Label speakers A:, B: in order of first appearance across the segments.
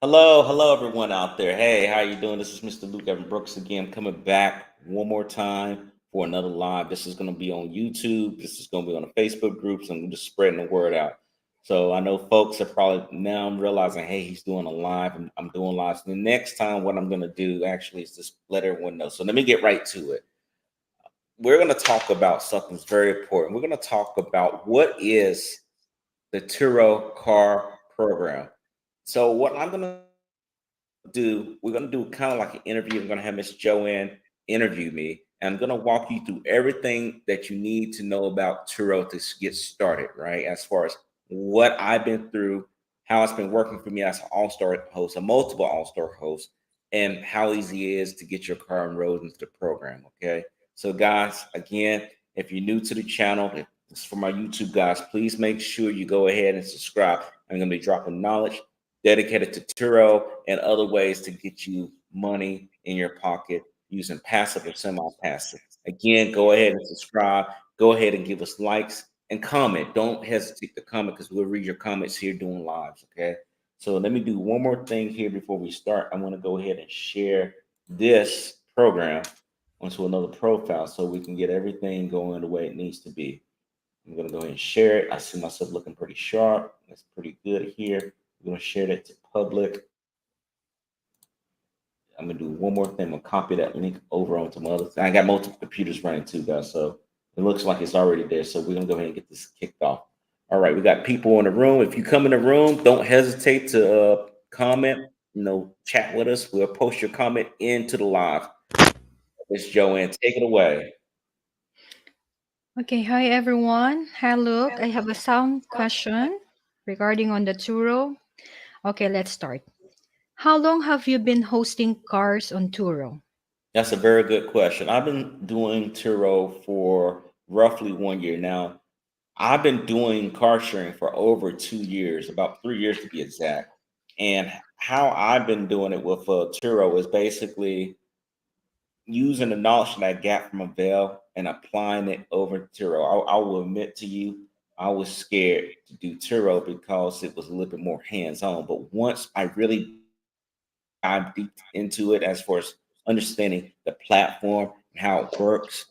A: Hello, everyone out there. Hey, how you doing? This is Mr. Luke Evan Brooks again, coming back one more time for another live. This is going to be on YouTube. This is going to be on the Facebook groups, and we're just spreading the word out. So I know folks are probably now realizing, hey, he's doing a live. I'm doing live. So the next time, what I'm going to do actually is just let everyone know. So let me get right to it. We're going to talk about something that's very important. We're going to talk about what is the Turo car program. So what I'm going to we're going to do kind of like an interview. I'm going to have Miss Joanne interview me, and I'm going to walk you through everything that you need to know about Turo to get started, right? As far as what I've been through, how it's been working for me as an all-star host, a multiple all-star host, and how easy it is to get your car enrolled into the program. Okay. So guys, again, if you're new to the channel, if this is for my YouTube guys, please make sure you go ahead and subscribe. I'm going to be dropping knowledge dedicated to Turo and other ways to get you money in your pocket using passive or semi-passive. Again, go ahead and subscribe. Go ahead and give us likes and comment. Don't hesitate to comment because we'll read your comments here doing lives. Okay. So let me do one more thing here before we start. I want to go ahead and share this program onto another profile so we can get everything going the way it needs to be. I'm gonna go ahead and share it. I see myself looking pretty sharp. That's pretty good here. I'm gonna share that to public. I'm gonna do one more thing. I'm gonna copy that link over onto my other thing. I got multiple computers running too, guys. So it looks like it's already there. So we're gonna go ahead and get this kicked off. All right, we got people in the room. If you come in the room, don't hesitate to comment. Chat with us. We'll post your comment into the live. Miss Joanne, take it away.
B: Okay, hi everyone. Hi, look, I have a sound question regarding on the Turo. Okay, let's start. How long have you been hosting cars on Turo?
A: That's a very good question. I've been doing Turo for roughly 1 year now. I've been doing car sharing for over 2 years, about 3 years to be exact. And how I've been doing it with Turo is basically using the knowledge that I got from Avell and applying it over to Turo. I will admit to you, I was scared to do Turo because it was a little bit more hands on. But once I really dived deep into it, as far as understanding the platform and how it works,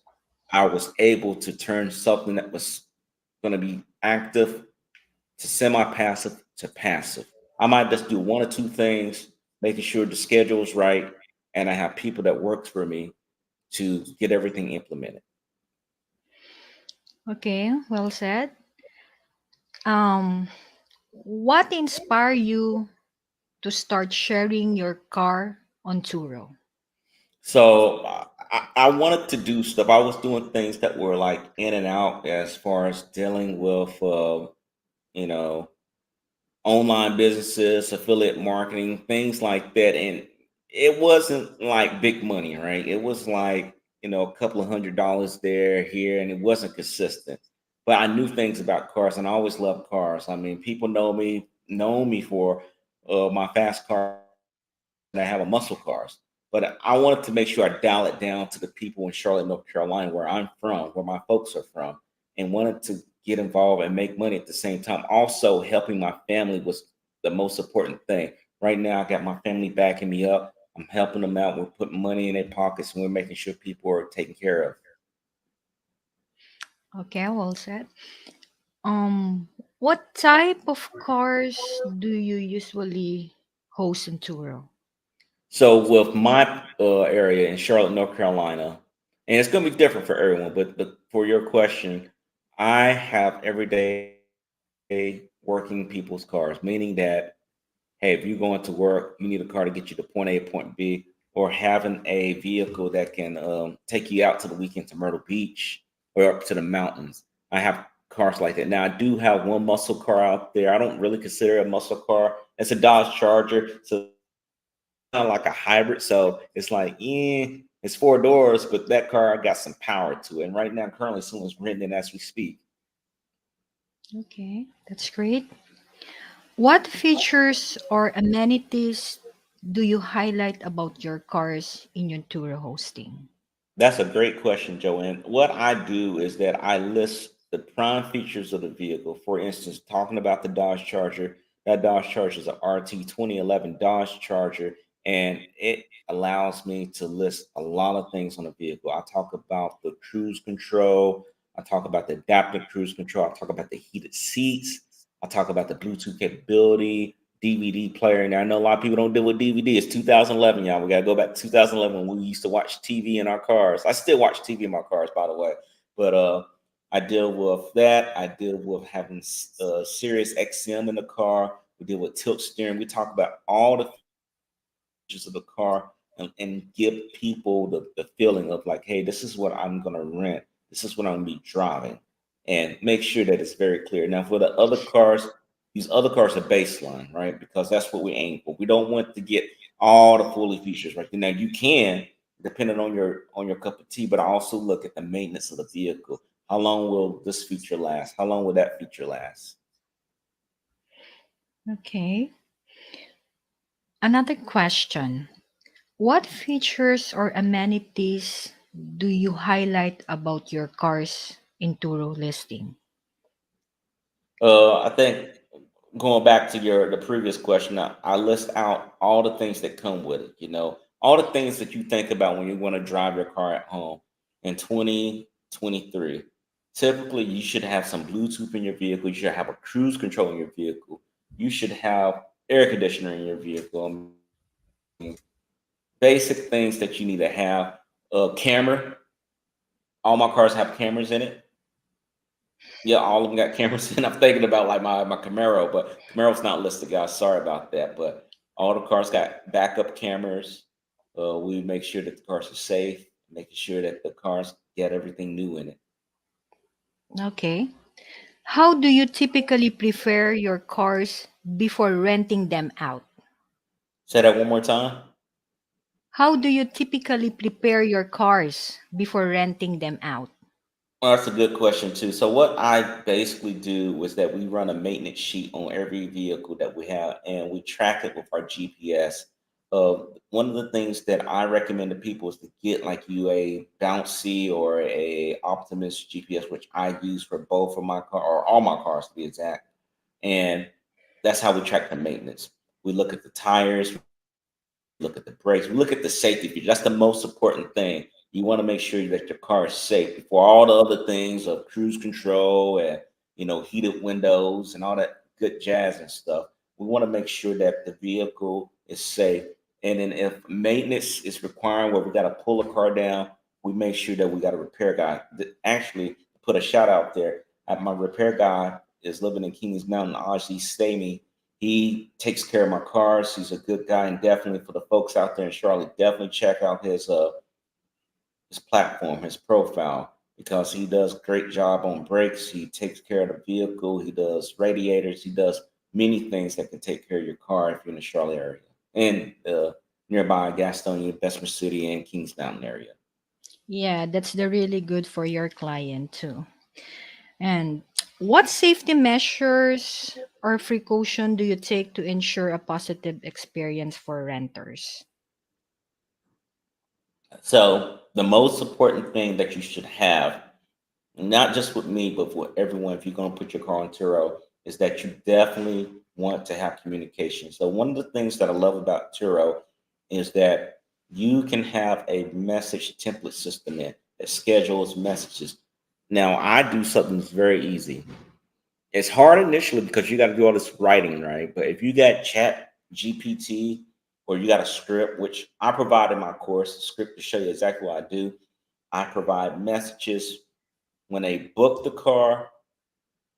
A: I was able to turn something that was going to be active to semi-passive to passive. I might just do one or two things, making sure the schedule is right, and I have people that works for me to get everything implemented.
B: Okay, well said. Um, what inspired you to start sharing your car on Turo?
A: So I wanted to do stuff. I was doing things that were like in and out as far as dealing with, you know, online businesses, affiliate marketing, things like that. And it wasn't like big money, right? It was like, a couple of $100 there, here, and it wasn't consistent. But I knew things about cars and I always loved cars. I mean, people know me for my fast car and I have a muscle cars. But I wanted to make sure I dial it down to the people in Charlotte, North Carolina, where I'm from, where my folks are from, and wanted to get involved and make money at the same time. Also, helping my family was the most important thing. Right now, I got my family backing me up. I'm helping them out. We're putting money in their pockets and we're making sure people are taken care of.
B: Okay, well said. Um, what type of cars do you usually host on Turo?
A: So, with my area in Charlotte, North Carolina, and it's going to be different for everyone, but for your question, I have everyday working people's cars, meaning that, hey, if you're going to work, you need a car to get you to point A, point B, or having a vehicle that can take you out to the weekend to Myrtle Beach or up to the mountains. I have cars like that. Now, I do have one muscle car out there. I don't really consider it a muscle car. It's a Dodge Charger. So, kind of like a hybrid. So, it's like, it's four doors, but that car got some power to it. And right now, currently, someone's renting it as we speak.
B: Okay, that's great. What features or amenities do you highlight about your cars in your Turo hosting?
A: That's a great question, Joanne. What I do is that I list the prime features of the vehicle. For instance, talking about the Dodge Charger, That Dodge Charger is a RT 2011 Dodge Charger, and it allows me to list a lot of things on the vehicle. I talk about the cruise control. I talk about the adaptive cruise control. I talk about the heated seats. I talk about the Bluetooth capability, DVD player. Now I know a lot of people don't deal with DVD. It's 2011, y'all. We gotta go back to 2011 when we used to watch TV in our cars. I still watch TV in my cars, by the way. But I deal with that. I deal with having Sirius XM in the car. We deal with tilt steering. We talk about all the features of the car and give people the feeling of like, hey, this is what I'm going to rent. This is what I'm going to be driving. And make sure that it's very clear. Now, for the other cars, these other cars are baseline, right? Because that's what we aim for. We don't want to get all the fully features right. Now, you can, depending on your cup of tea, but I also look at the maintenance of the vehicle. How long will this feature last? How long will that feature last?
B: Okay. Another question. What features or amenities do you highlight about your cars in Turo listing?
A: I think going back to the previous question, I list out all the things that come with it. You know, all the things that you think about when you want to drive your car at home in 2023. Typically, you should have some Bluetooth in your vehicle. You should have a cruise control in your vehicle. You should have air conditioner in your vehicle. I mean, basic things that you need to have. A camera. All my cars have cameras in it. Yeah, all of them got cameras in. I'm thinking about like my Camaro, but Camaro's not listed, guys. Sorry about that. But all the cars got backup cameras. We make sure that the cars are safe, making sure that the cars get everything new in it.
B: Okay. How do you typically prepare your cars before renting them out?
A: Say that one more time.
B: How do you typically prepare your cars before renting them out?
A: Well, that's a good question too. So what I basically do was that we run a maintenance sheet on every vehicle that we have, and we track it with our GPS. One of the things that I recommend to people is to get like you a bouncy or a Optimus GPS, which I use for both of my car or all my cars to be exact. And that's how we track the maintenance. We look at the tires, look at the brakes, we look at the safety feature. That's the most important thing. You want to make sure that your car is safe before all the other things of cruise control and heated windows and all that good jazz and stuff. We want to make sure that the vehicle is safe. And then if maintenance is requiring where we got to pull a car down, we make sure that we got a repair guy. Actually, put a shout out there. My repair guy is living in Kings Mountain, Ozzy Stamey. He takes care of my cars. He's a good guy, and definitely for the folks out there in Charlotte, definitely check out his platform, his profile, because he does a great job on brakes. He takes care of the vehicle. He does radiators. He does many things that can take care of your car if you're in the Charlotte area and nearby Gastonia, Bessemer City, and Kings Mountain area.
B: Yeah, that's the really good for your client too. And what safety measures or precaution do you take to ensure a positive experience for renters?
A: So the most important thing that you should have, not just with me, but for everyone, if you're going to put your car on Turo, is that you definitely want to have communication. So one of the things that I love about Turo is that you can have a message template system in that schedules messages. Now I do something that's very easy. It's hard initially because you got to do all this writing, right? But if you got Chat GPT or you got a script, which I provide in my course, a script to show you exactly what I do. I provide messages when they book the car,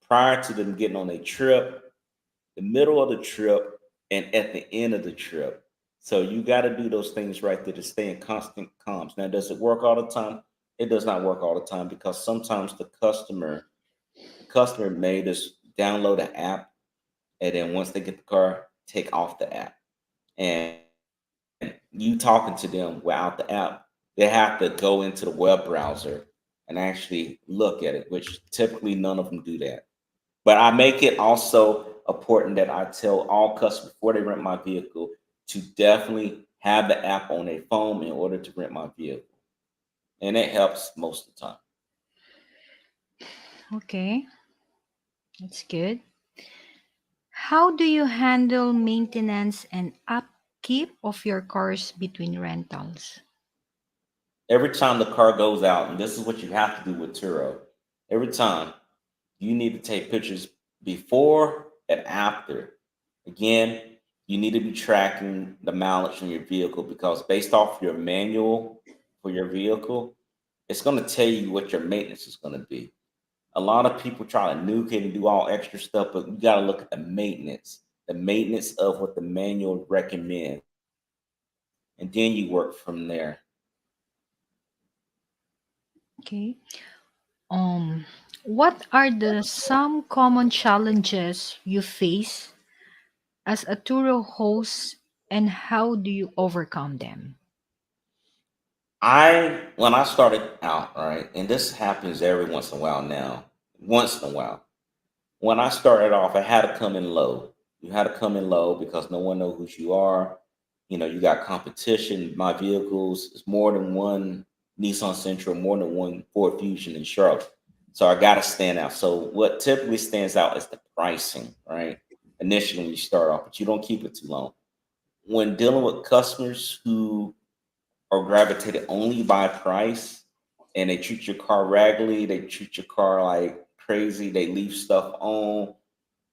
A: prior to them getting on a trip, the middle of the trip, and at the end of the trip. So you got to do those things right there to stay in constant comms. Now, does it work all the time? It does not work all the time because sometimes the customer may just download an app and then once they get the car, take off the app. And you talking to them without the app, they have to go into the web browser and actually look at it, which typically none of them do that. But I make it also important that I tell all customers before they rent my vehicle to definitely have the app on their phone in order to rent my vehicle. And it helps most of the time.
B: Okay, that's good. How do you handle maintenance and upkeep of your cars between rentals?
A: Every time the car goes out, and this is what you have to do with Turo, every time you need to take pictures before and after. Again, you need to be tracking the mileage from your vehicle because based off your manual for your vehicle, it's going to tell you what your maintenance is going to be. A lot of people try to nuke it and do all extra stuff, but you got to look at the maintenance of what the manual recommends, and then you work from there.
B: Okay. Um, what are the some common challenges you face as a Turo host, and how do you overcome them?
A: When I started out, right, and this happens every once in a while now, once in a while. When I started off, I had to come in low. You had to come in low because no one knows who you are. You know, you got competition. My vehicles is more than one Nissan Sentra, more than one Ford Fusion in Charlotte. So I got to stand out. So what typically stands out is the pricing, right? Initially, when you start off, but you don't keep it too long. When dealing with customers who are gravitated only by price and they treat your car raggedy, they treat your car like crazy, they leave stuff on,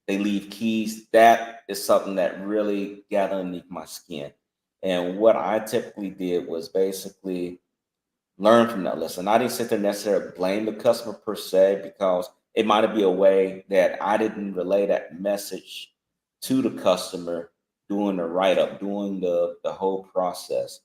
A: they leave keys. That is something that really got underneath my skin. And what I typically did was basically learn from that lesson. I didn't sit there necessarily blame the customer per se because it might be a way that I didn't relay that message to the customer doing the write up, doing the whole process.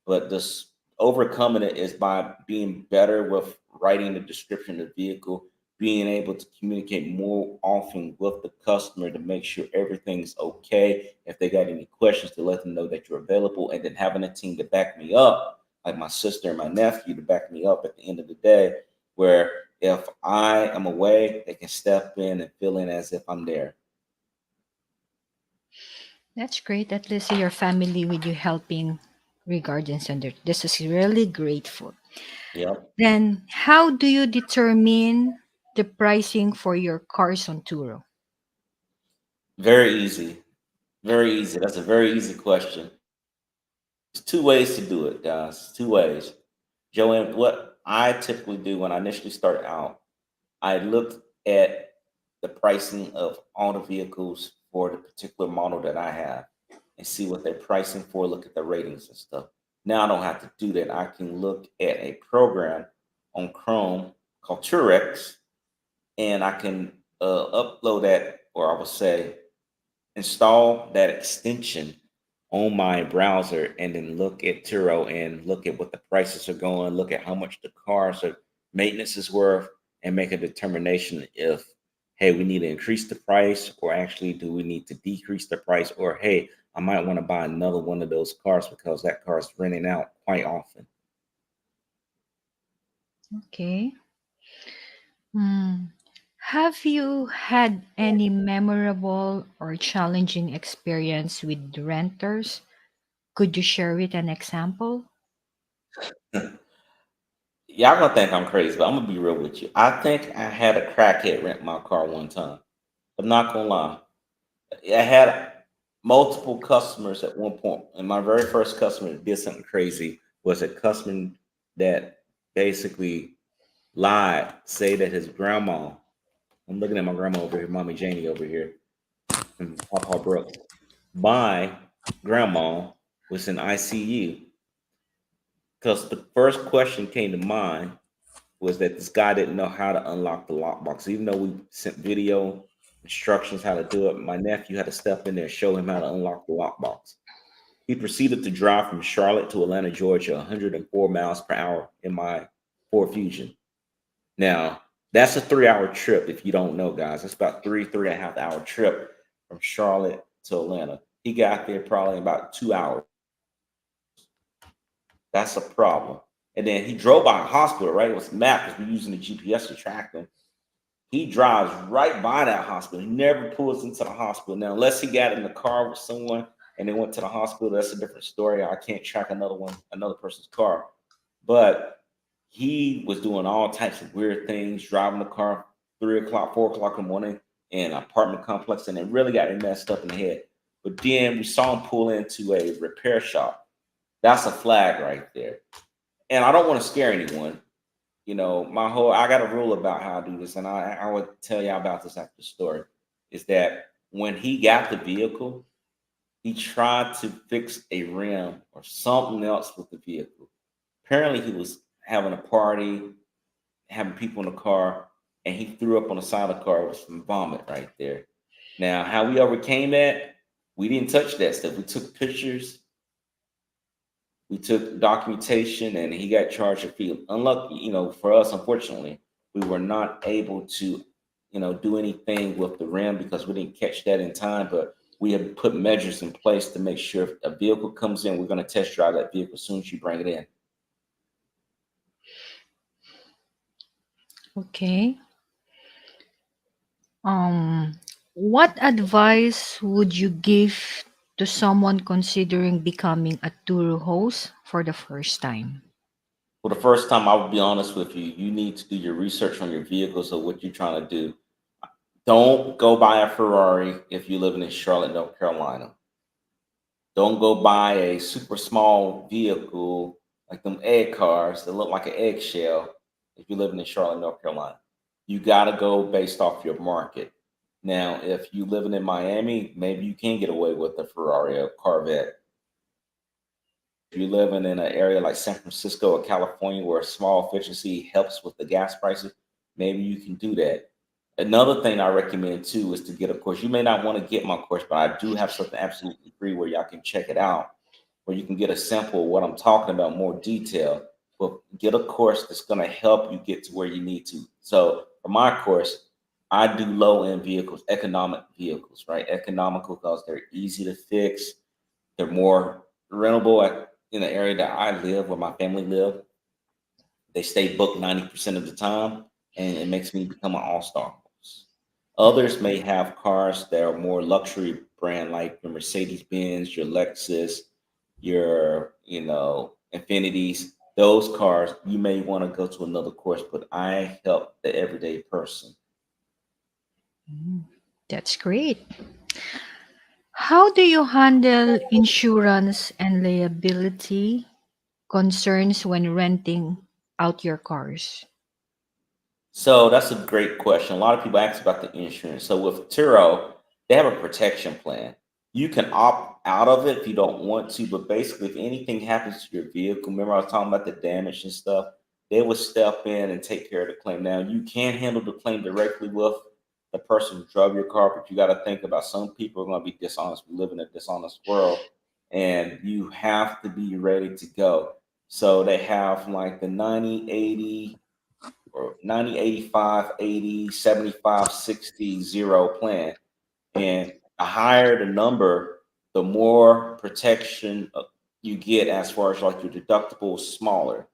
A: But this overcoming it is by being better with writing the description of the vehicle, being able to communicate more often with the customer to make sure everything's okay. If they got any questions, to let them know that you're available, and then having a team to back me up like my sister and my nephew to back me up at the end of the day, where if I am away, they can step in and fill in as if I'm there.
B: That's great. At least your family with you helping regarding sender. This is really grateful.
A: Yep.
B: Then, how do you determine the pricing for your cars on Turo?
A: Very easy. Very easy. That's a very easy question. There's two ways to do it, guys. Two ways. Joanne, what I typically do when I initially start out, I looked at the pricing of all the vehicles for the particular model that I have and see what they're pricing for, look at the ratings and stuff. Now I don't have to do that. I can look at a program on Chrome called Turex, and I can upload that, or I would say install that extension on my browser and then look at Turo and look at what the prices are going, look at how much the cars are maintenance is worth, and make a determination if, hey, we need to increase the price, or actually do we need to decrease the price, or hey, I might want to buy another one of those cars because that car is renting out quite often.
B: Okay. Hmm. Have you had any memorable or challenging experience with renters? Could you share with an example?
A: Y'all gonna think I'm crazy, but I'm gonna be real with you. I think I had a crackhead rent my car one time. I'm not gonna lie. I had multiple customers at one point, and my very first customer that did something crazy was a customer that basically lied, say that his grandma. I'm looking at my grandma over here, Mommy Janie over here, and Papa Brooks. My grandma was in ICU because the first question came to mind was that this guy didn't know how to unlock the lockbox. Even though we sent video instructions how to do it, my nephew had to step in there and show him how to unlock the lockbox. He proceeded to drive from Charlotte to Atlanta, Georgia, 104 miles per hour in my Ford Fusion. Now, that's a 3 hour trip if you don't know, guys. That's about three and a half hour trip from Charlotte to Atlanta. He got there probably in about 2 hours. That's a problem. And then he drove by a hospital, right? It was mapped because we're using the GPS to track him. He drives right by that hospital. He never pulls into the hospital. Now, unless he got in the car with someone and they went to the hospital, that's a different story. I can't track another person's car. But he was doing all types of weird things, driving the car 3 o'clock, 4 o'clock in the morning, in an apartment complex, and it really got me messed up in the head. But then we saw him pull into a repair shop. That's a flag right there. And I don't want to scare anyone. My whole I got a rule about how I do this, and I would tell you about this after the story. Is that when he got the vehicle, he tried to fix a rim or something else with the vehicle. Apparently, he was having a party, having people in the car, and he threw up on the side of the car with some vomit right there. Now, how we overcame that, we didn't touch that stuff. We took pictures, we took documentation, and he got charged a fee. Unlucky, for us, unfortunately, we were not able to, do anything with the rim because we didn't catch that in time. But we have put measures in place to make sure if a vehicle comes in, we're going to test drive that vehicle as soon as you bring it in.
B: Okay. What advice would you give to someone considering becoming a Turo host for the first time?
A: For the first time, I will be honest with you. You need to do your research on your vehicles or what you're trying to do. Don't go buy a Ferrari if you're living in Charlotte, North Carolina. Don't go buy a super small vehicle like them egg cars that look like an eggshell if you're living in Charlotte, North Carolina. You got to go based off your market. Now, if you living in Miami, maybe you can get away with a Ferrari or Corvette. If you're living in an area like San Francisco or California where small efficiency helps with the gas prices, maybe you can do that. Another thing I recommend too is to get a course. You may not want to get my course, but I do have something absolutely free where y'all can check it out, where you can get a sample of what I'm talking about, more detail. But get a course that's going to help you get to where you need to. So for my course, I do low end vehicles, economic vehicles, right? Economical because they're easy to fix. They're more rentable in the area that I live, where my family live. They stay booked 90% of the time, and it makes me become an all-star. Others may have cars that are more luxury brand, like your Mercedes Benz, your Lexus, your Infinities. Those cars you may want to go to another course, but I help the everyday person.
B: Mm, that's great. How do you handle insurance and liability concerns when renting out your cars?
A: So that's a great question. A lot of people ask about the insurance. So with Turo, they have a protection plan. You can opt out of it if you don't want to, but basically, if anything happens to your vehicle, remember I was talking about the damage and stuff, they will step in and take care of the claim. Now, you can handle the claim directly with the person who drove your car, but you got to think about some people are going to be dishonest. We live in a dishonest world, and you have to be ready to go. So they have like the 90, 80 or 90, 85, 80, 75, 60, 0 plan. And the higher the number, the more protection you get as far as like your deductible is smaller,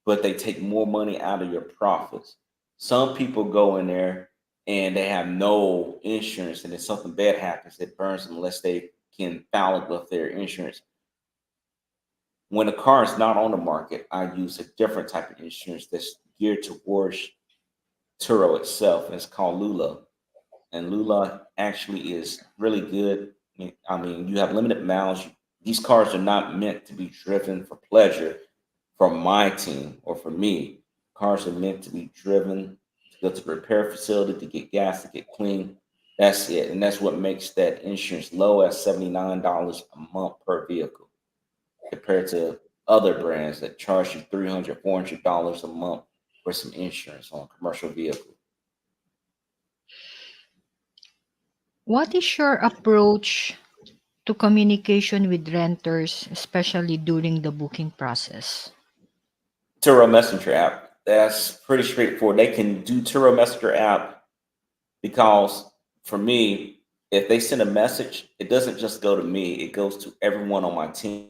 A: but they take more money out of your profits. Some people go in there and they have no insurance, and if something bad happens, it burns them unless they can file it with their insurance. When a car is not on the market, I use a different type of insurance that's geared towards Turo itself, and it's called Lula. And Lula actually is really good. I mean, you have limited miles. These cars are not meant to be driven for pleasure for my team or for me. Cars are meant to be driven to go to the repair facility to get gas, to get clean. That's it. And that's what makes that insurance low at $79 a month per vehicle compared to other brands that charge you $300, $400 a month for some insurance on a commercial vehicle.
B: What is your approach to communication with renters, especially during the booking process?
A: Turo Messenger app. That's pretty straightforward. They can do Turo Messenger app because for me, if they send a message, it doesn't just go to me, it goes to everyone on my team.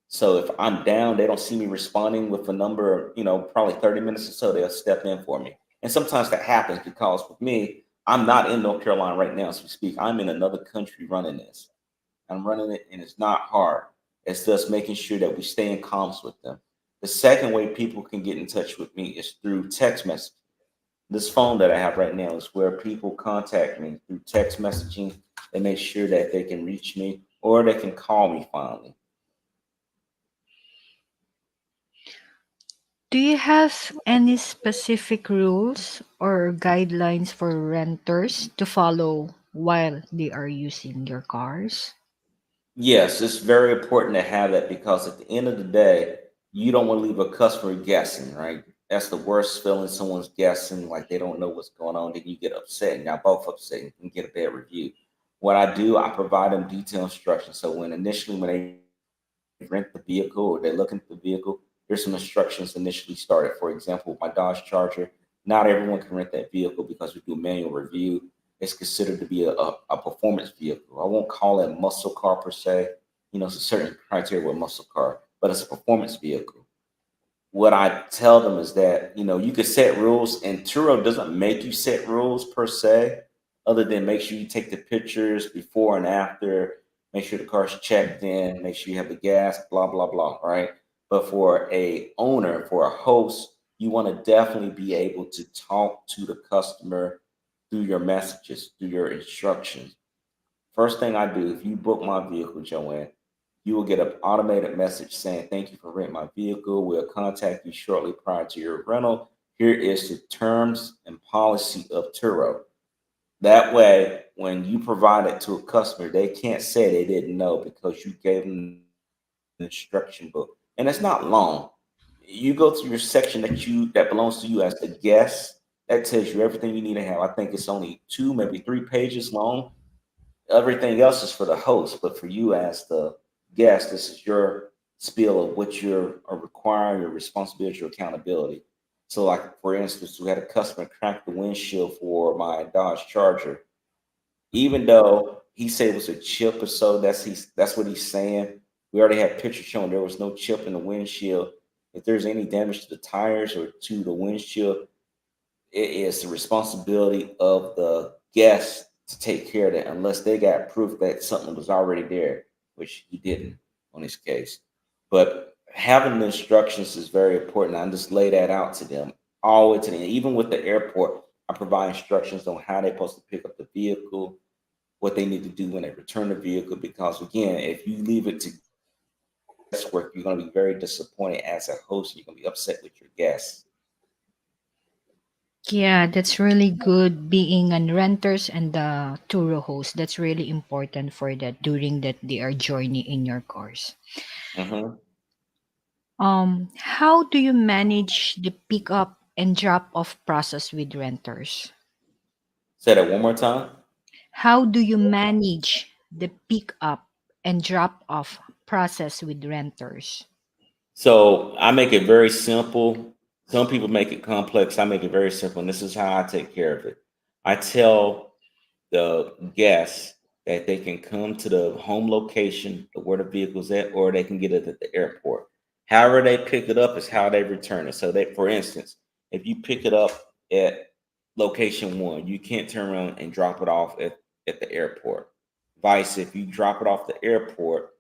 A: So if I'm down, they don't see me responding with a number, probably 30 minutes or so, they'll step in for me. And sometimes that happens because with me, I'm not in North Carolina right now as we speak. I'm in another country running this. I'm running it, and it's not hard. It's just making sure that we stay in comms with them. The second way people can get in touch with me is through text message. This phone that I have right now is where people contact me through text messaging. They make sure that they can reach me or they can call me finally.
B: Do you have any specific rules or guidelines for renters to follow while they are using your cars?
A: Yes, it's very important to have that because at the end of the day, you don't want to leave a customer guessing, right? That's the worst feeling. Someone's guessing, like they don't know what's going on. Then you get upset, and y'all both upset and you get a bad review. What I do, I provide them detailed instructions. So when they rent the vehicle or they're looking at the vehicle, there's some instructions initially started. For example, with my Dodge Charger, not everyone can rent that vehicle because we do manual review. It's considered to be a performance vehicle. I won't call it a muscle car per se. You know, it's a certain criteria with muscle car, but it's a performance vehicle. What I tell them is that you could set rules, and Turo doesn't make you set rules per se, other than make sure you take the pictures before and after, make sure the car's checked in, make sure you have the gas, blah blah blah, right? But for a owner, for a host, you want to definitely be able to talk to the customer through your messages, through your instructions. First thing I do, if you book my vehicle, Joanne, you will get an automated message saying, "Thank you for renting my vehicle. We'll contact you shortly prior to your rental. Here is the terms and policy of Turo." That way, when you provide it to a customer, they can't say they didn't know because you gave them the instruction book. And it's not long. You go to your section that belongs to you as the guest. That tells you everything you need to have. I think it's only two, maybe 3 pages long. Everything else is for the host, but for you as the guest, this is your spiel of what you're requiring, your responsibility, your accountability. So, like for instance, we had a customer crack the windshield for my Dodge Charger. Even though he said it was a chip or so, that's what he's saying. We already had pictures showing there was no chip in the windshield. If there's any damage to the tires or to the windshield, it is the responsibility of the guest to take care of that unless they got proof that something was already there, which he didn't on his case. But having the instructions is very important. I just lay that out to them all the way to the end. Even with the airport, I provide instructions on how they're supposed to pick up the vehicle, what they need to do when they return the vehicle. Because again, if you leave it to guesswork, you're going to be very disappointed as a host. You're going to be upset with your guests.
B: Yeah, that's really good being an renters and the tour host. That's really important for that during that they are journey in your cars.
A: Hmm.
B: How do you manage the pick up and drop off process with renters?
A: Say that one more time.
B: How do you manage the pick up and drop off process with renters?
A: So I make it very simple. Some people make it complex. I make it very simple. And this is how I take care of it. I tell the guests that they can come to the home location of where the vehicle's at, or they can get it at the airport. However they pick it up is how they return it. So they, for instance, if you pick it up at location one, you can't turn around and drop it off at the airport. Vice, if you drop it off the airport,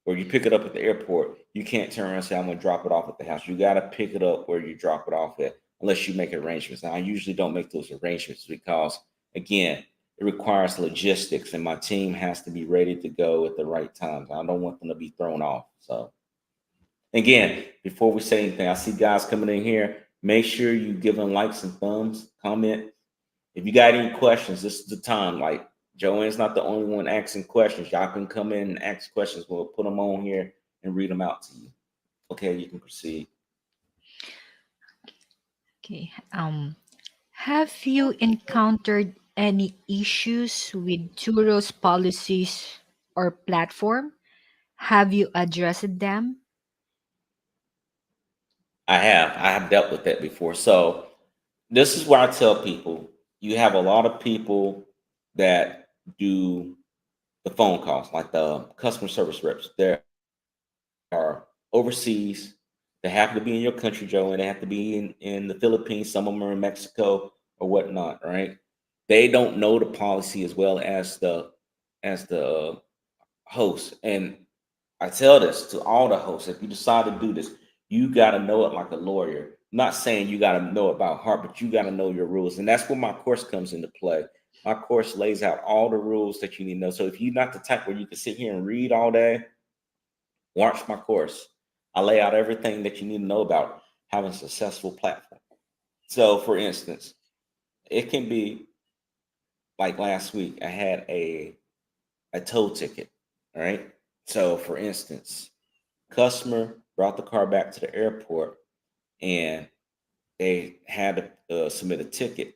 A: or you pick it up at the airport, you can't turn around and say, "I'm going to drop it off at the house." You got to pick it up where you drop it off at, unless you make arrangements. Now, I usually don't make those arrangements because, again, it requires logistics, and my team has to be ready to go at the right times. I don't want them to be thrown off. So, again, before we say anything, I see guys coming in here. Make sure you give them likes and thumbs, comment. If you got any questions, this is the time. Like Joanne's not the only one asking questions. Y'all can come in and ask questions. We'll put them on here and read them out to you. Okay, you can proceed.
B: Okay. Have you encountered any issues with Turo's policies or platform? Have you addressed them?
A: I have dealt with that before. So this is what I tell people. You have a lot of people that do the phone calls, like the customer service reps. There are overseas. They have to be in your country, Joe, and they have to be in the Philippines. Some of them are in Mexico or whatnot, right? They don't know the policy as well as the host. And I tell this to all the hosts: if you decide to do this, you got to know it like a lawyer. not saying you got to know about heart, but you got to know your rules. And that's where my course comes into play. My course lays out all the rules that you need to know. So if you're not the type where you can sit here and read all day, watch my course. I lay out everything that you need to know about having a successful platform. So for instance, it can be like last week, I had a tow ticket. All right. So for instance, customer brought the car back to the airport and they had to submit a ticket.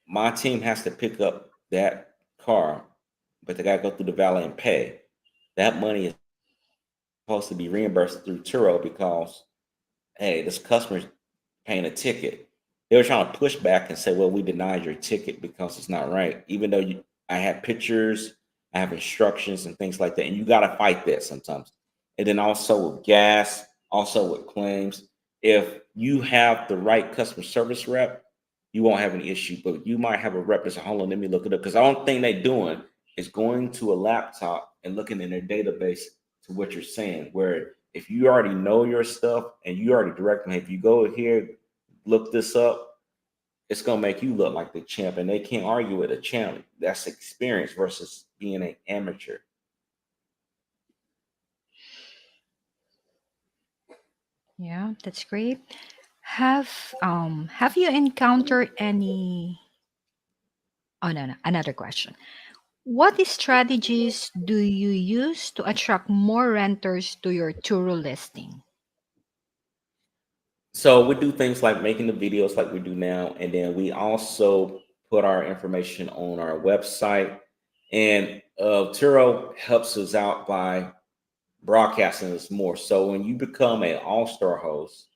A: My team has to pick up that car, but they got to go through the valet and pay. That money is supposed to be reimbursed through Turo because, hey, this customer's paying a ticket. They were trying to push back and say, well, we denied your ticket because it's not right. Even though I have pictures, I have instructions and things like that. And you got to fight that sometimes. And then also with gas, also with claims. If you have the right customer service rep, you won't have any issue. But you might have a rep that's, hold on, let me look it up. Because the only thing they're doing is going to a laptop and looking in their database to what you're saying. Where if you already know your stuff and you already direct them, if you go here, look this up, it's gonna make you look like the champ, and they can't argue with a champ. That's experience versus being an amateur.
B: Yeah, that's great. Have you encountered any oh no, no, another question. What strategies do you use to attract more renters to your Turo listing?
A: So we do things like making the videos like we do now, and then we also put our information on our website. And Turo helps us out by broadcasting us more. So when you become an all-star host,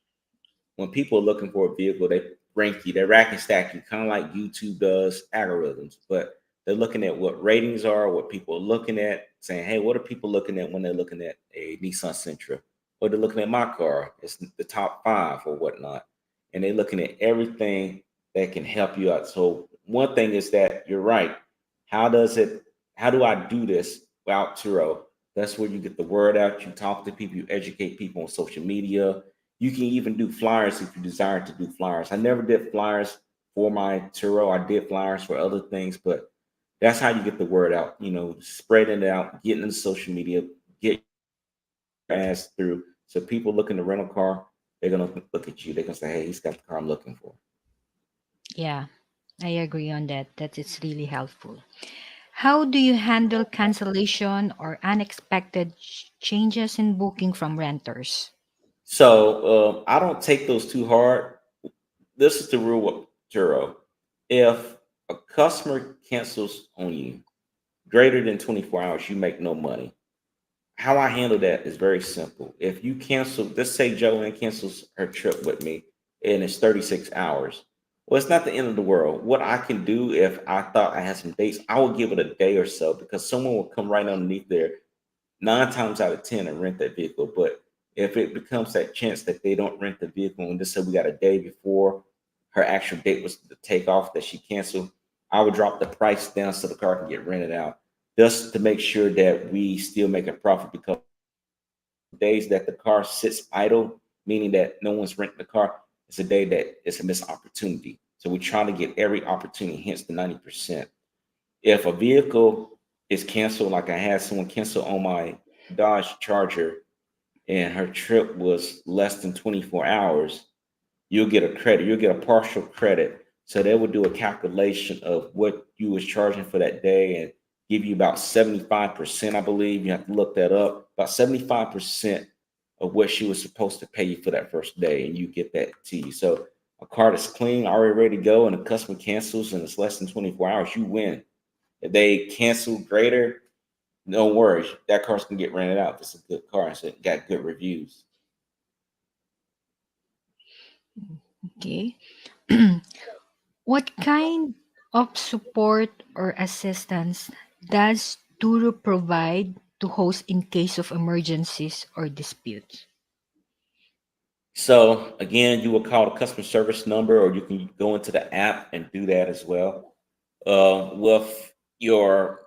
A: when people are looking for a vehicle, they rank you, they rack and stack you, kind of like YouTube does algorithms. But they're looking at what ratings are, what people are looking at, saying, hey, what are people looking at when they're looking at a Nissan Sentra? Or they're looking at my car, it's the top five or whatnot. And they're looking at everything that can help you out. So one thing is that you're right. How does it, how do I do this without Turo? That's where you get the word out, you talk to people, you educate people on social media. You can even do flyers if you desire to do flyers. I never did flyers for my Turo. I did flyers for other things, but that's how you get the word out. You know, spreading it out, getting into social media, get your ass through. So people looking to rent a car, they're gonna look at you. They're gonna say, "Hey, he's got the car I'm looking for."
B: Yeah, I agree on that. That it's really helpful. How do you handle cancellation or unexpected changes in booking from renters?
A: So I don't take those too hard. This is the rule with Turo. If a customer cancels on you greater than 24 hours, you make no money. How I handle that is very simple. If you cancel, let's say Joanne cancels her trip with me and it's 36 hours. Well, it's not the end of the world. What I can do if I thought I had some dates, I will give it a day or so because someone will come right underneath there 9 times out of 10 and rent that vehicle. But if it becomes that chance that they don't rent the vehicle and just say we got a day before her actual date was to take off that she canceled, I would drop the price down so the car can get rented out just to make sure that we still make a profit because days that the car sits idle, meaning that no one's renting the car, it's a day that it's a missed opportunity. So we try to get every opportunity, hence the 90%. If a vehicle is canceled, like I had someone cancel on my Dodge Charger and her trip was less than 24 hours, you'll get a credit. You'll get a partial credit. So they will do a calculation of what you was charging for that day and give you about 75%, I believe. You have to look that up. About 75% of what she was supposed to pay you for that first day, and you get that to you. So a car that's clean, already ready to go, and a customer cancels and it's less than 24 hours, you win. If they cancel greater, no worries. That car's gonna get rented out. It's a good car, so it got good reviews.
B: Okay. What kind of support or assistance does Turo provide to host in case of emergencies or disputes?
A: So again, you will call the customer service number, or you can go into the app and do that as well. With your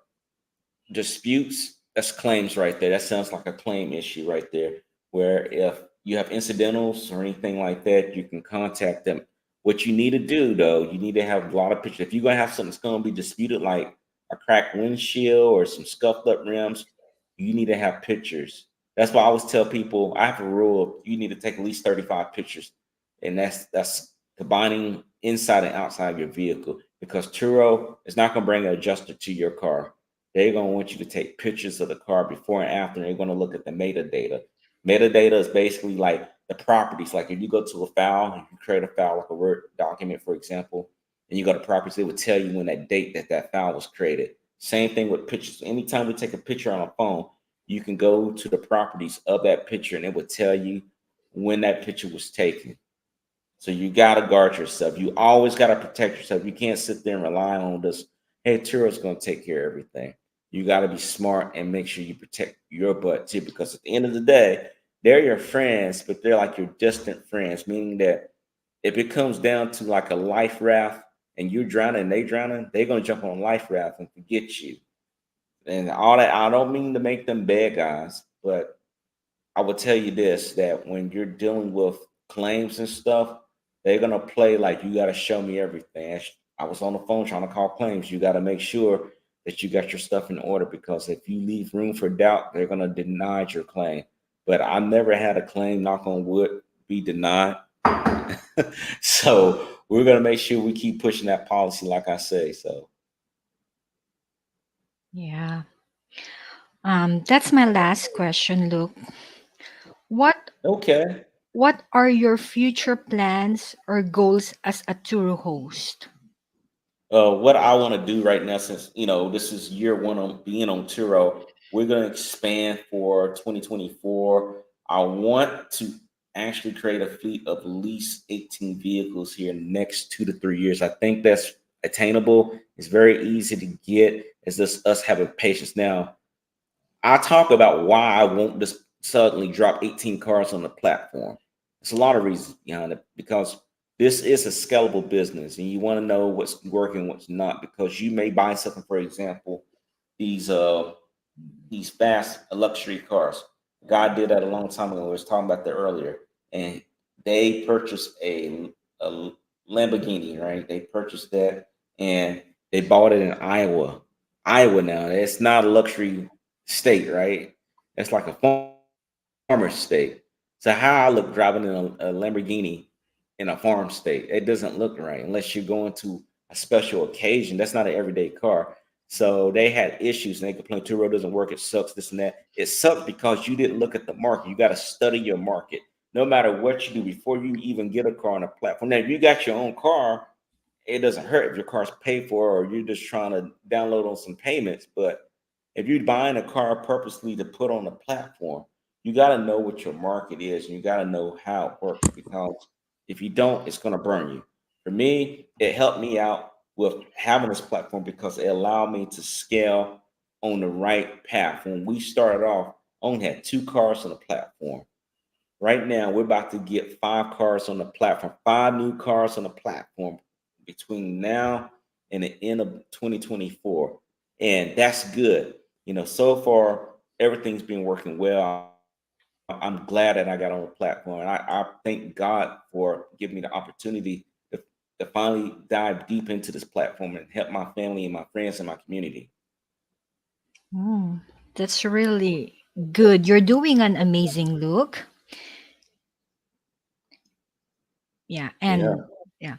A: disputes, that's claims right there. That sounds like a claim issue right there. Where if you have incidentals or anything like that, you can contact them. What you need to do though, you need to have a lot of pictures. If you're gonna have something that's gonna be disputed, like a cracked windshield or some scuffed up rims, you need to have pictures. That's why I always tell people I have a rule of you need to take at least 35 pictures. And that's combining inside and outside of your vehicle because Turo is not gonna bring an adjuster to your car. They're gonna want you to take pictures of the car before and after, and they're gonna look at the metadata. Metadata is basically like the properties. Like if you go to a file, and you create a file like a Word document, for example, and you go to properties, it would tell you when that date that file was created. Same thing with pictures. Anytime we take a picture on a phone, you can go to the properties of that picture and it would tell you when that picture was taken. So you got to guard yourself. You always got to protect yourself. You can't sit there and rely on this. Hey, Turo's going to take care of everything. You got to be smart and make sure you protect your butt too, because at the end of the day, they're your friends, but they're like your distant friends, meaning that if it comes down to like a life raft and you're drowning and they drowning, they're going to jump on a life raft and forget you. And all that, I don't mean to make them bad guys, but I will tell you this that when you're dealing with claims and stuff, they're gonna play like you gotta show me everything. I was on the phone trying to call claims. You gotta make sure that you got your stuff in order because if you leave room for doubt, they're gonna deny your claim. But I never had a claim, knock on wood, be denied. So we're gonna make sure we keep pushing that policy, like I say. So
B: Yeah. That's my last question, Luke. What
A: okay.
B: what are your future plans or goals as a tour host?
A: What I want to do right now, since this is year one on being on Turo, we're going to expand for 2024. I want to actually create a fleet of at least 18 vehicles here in the next 2 to 3 years. I think that's attainable. It's very easy to get. It's just us having patience. Now, I talk about why I won't just suddenly drop 18 cars on the platform. There's a lot of reasons behind it because this is a scalable business and you want to know what's working, what's not, because you may buy something, for example, these uh these fast luxury cars. God did that a long time ago. We was talking about that earlier. And they purchased a Lamborghini, right? They purchased that and they bought it in Iowa. Iowa now, it's not a luxury state, right? It's like a farmer state. So how I look driving in a Lamborghini in a farm state, it doesn't look right unless you're going to a special occasion. That's not an everyday car. So they had issues and they complained Turo doesn't work, it sucks, this and that. It sucks because you didn't look at the market. You got to study your market. No matter what you do before you even get a car on a platform. Now, if you got your own car, it doesn't hurt if your car's paid for or you're just trying to download on some payments. But if you're buying a car purposely to put on a platform, you got to know what your market is and you got to know how it works because if you don't, it's going to burn you. For me, it helped me out with having this platform because it allowed me to scale on the right path. When we started off, I only had 2 cars on the platform. Right now, we're about to get 5 cars on the platform, 5 new cars on the platform between now and the end of 2024. And that's good. So far, everything's been working well. I'm glad that I got on the platform. And I thank God for giving me the opportunity to finally dive deep into this platform and help my family and my friends and my community.
B: Mm, that's really good. You're doing an amazing look. Yeah,
A: Yeah.
B: and yeah.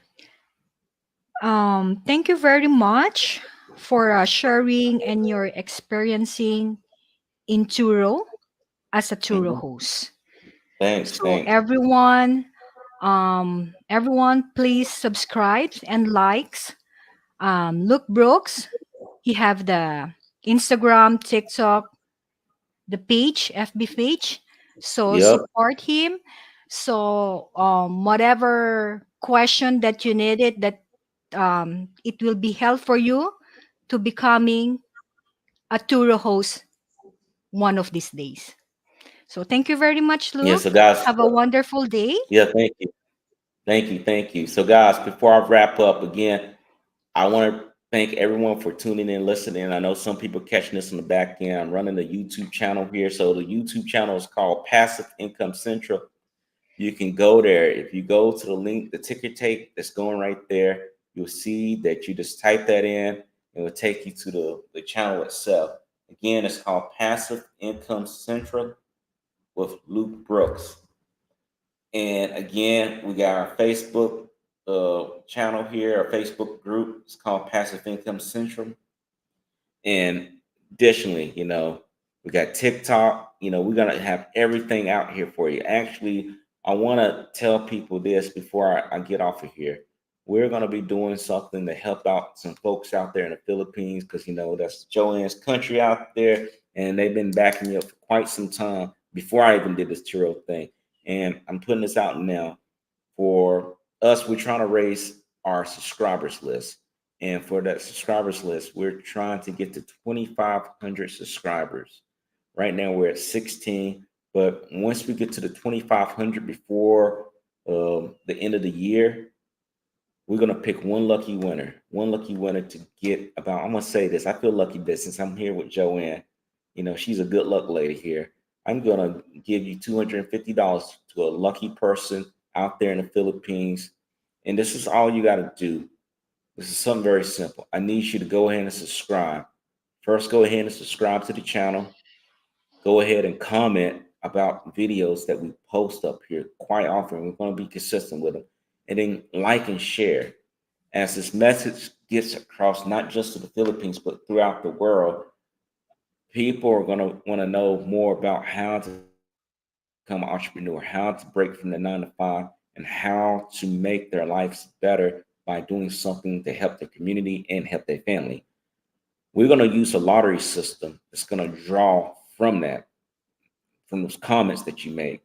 B: Thank you very much for sharing and your experiencing in Turo as a Turo
A: Mhm.
B: host.
A: Thanks.
B: So
A: Thanks.
B: everyone, please subscribe and likes. Luke Brooks, he have the Instagram, TikTok, the page, FB page. So
A: Yep.
B: support him. So whatever question that you needed, that it will be help for you to becoming a Turo host one of these days. So thank you very much,
A: Yeah.
B: Luke.
A: So, guys,
B: Have a wonderful day.
A: yeah, thank you. Thank you. Thank you. So, guys, before I wrap up again, I want to thank everyone for tuning in, listening. I know some people catching this on the back end. I'm running the YouTube channel here. So, the YouTube channel is called Passive Income Central. You can go there. If you go to the link, the ticker tape that's going right there, you'll see that you just type that in, and it will take you to the channel itself. Again, it's called Passive Income Central with Luke Brooks. And again, we got our Facebook channel here, our Facebook group. It's called Passive Income Central. And additionally, we got TikTok. We're gonna have everything out here for you. Actually, I want to tell people this before I get off of here. We're gonna be doing something to help out some folks out there in the Philippines because that's Joanne's country out there, and they've been backing me up for quite some time before I even did this Turo thing. And I'm putting this out now for us. We're trying to raise our subscribers list. And for that subscribers list, we're trying to get to 2,500 subscribers. Right now, we're at 16. But once we get to the 2,500 before the end of the year, we're going to pick one lucky winner to get about, I'm going to say this. I feel lucky that since I'm here with Joanne, she's a good luck lady here. I'm going to give you $250 to a lucky person out there in the Philippines. And this is all you got to do. This is something very simple. I need you to go ahead and subscribe. First, go ahead and subscribe to the channel. Go ahead and comment about videos that we post up here quite often. We're going to be consistent with them. And then like and share. As this message gets across, not just to the Philippines, but throughout the world, people are going to want to know more about how to become an entrepreneur, how to break from the 9 to 5, and how to make their lives better by doing something to help their community and help their family. We're going to use a lottery system that's going to draw from that, from those comments that you make.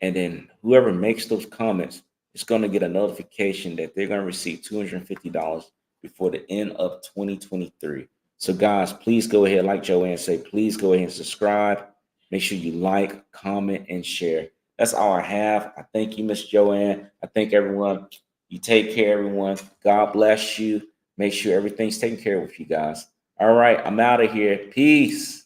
A: And then whoever makes those comments is going to get a notification that they're going to receive $250 before the end of 2023. So, guys, please go ahead, like Joanne said, please go ahead and subscribe. Make sure you like, comment, and share. That's all I have. I thank you, Miss Joanne. I thank everyone. You take care, everyone. God bless you. Make sure everything's taken care of with you guys. All right, I'm out of here. Peace.